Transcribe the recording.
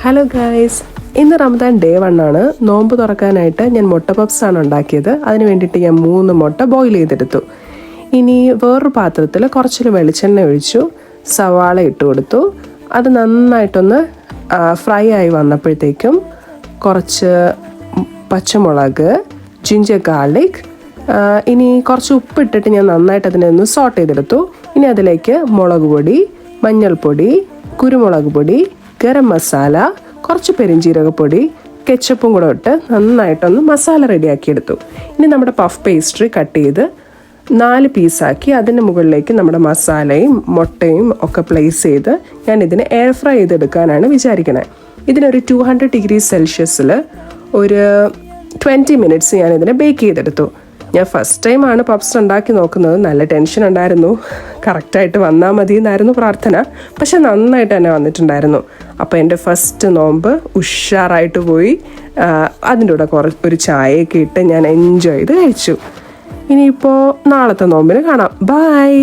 Hello guys, ഇന്ന് Ramadan day 1 ആണ്. നോമ്പ് തുറക്കാനായിട്ട് ഞാൻ മുട്ട പപ്സാണ് ഉണ്ടാക്കിയത്. അതിന് വേണ്ടിയിട്ട് ഞാൻ 3 മുട്ട ബോയിൽ ചെയ്തെടുത്തു. ഇനി വേറൊരു പാത്രത്തിൽ കുറച്ചൊരു വെളിച്ചെണ്ണ ഒഴിച്ചു, സവാള ഇട്ട് കൊടുത്തു. അത് നന്നായിട്ടൊന്ന് ഫ്രൈ ആയി വന്നപ്പോഴത്തേക്കും കുറച്ച് പച്ചമുളക്, ജിഞ്ചർ ഗാർലിക്, ഇനി കുറച്ച് ഉപ്പിട്ടിട്ട് ഞാൻ നന്നായിട്ട് അതിനെ ഒന്ന് സോട്ട് ചെയ്തെടുത്തു. ഇനി അതിലേക്ക് മുളക് പൊടി, മഞ്ഞൾപ്പൊടി, കുരുമുളക് പൊടി, ഗരം മസാല, കുറച്ച് പെരിഞ്ജീരകപ്പൊടി, കെച്ചപ്പും കൂടെ ഇട്ട് നന്നായിട്ടൊന്ന് മസാല റെഡിയാക്കിയെടുത്തു. ഇനി നമ്മുടെ പഫ് പേസ്ട്രി കട്ട് ചെയ്ത് 4 പീസാക്കി അതിൻ്റെ മുകളിലേക്ക് നമ്മുടെ മസാലയും മുട്ടയും ഒക്കെ പ്ലേസ് ചെയ്ത് ഞാൻ ഇതിനെ എയർ ഫ്രൈ ചെയ്തെടുക്കാനാണ് വിചാരിക്കണേ. ഇതിനൊരു 200 ഡിഗ്രി സെൽഷ്യസിൽ ഒരു 20 മിനിറ്റ്സ് ഞാൻ ഇതിനെ ബേക്ക് ചെയ്തെടുത്തു. ഞാൻ ഫസ്റ്റ് ടൈമാണ് പപ്സ് ഉണ്ടാക്കി നോക്കുന്നത്. നല്ല ടെൻഷൻ ഉണ്ടായിരുന്നു. കറക്റ്റായിട്ട് വന്നാൽ മതി എന്നായിരുന്നു പ്രാർത്ഥന. പക്ഷെ നന്നായിട്ട് തന്നെ വന്നിട്ടുണ്ടായിരുന്നു. അപ്പോൾ എൻ്റെ ഫസ്റ്റ് നോമ്പ് ഉഷാറായിട്ട് പോയി. അതിൻ്റെ കൂടെ ഒരു ചായയൊക്കെ ഇട്ട് ഞാൻ എൻജോയ് ചെയ്ത് കഴിച്ചു. ഇനിയിപ്പോൾ നാളത്തെ നോമ്പിന് കാണാം. ബൈ.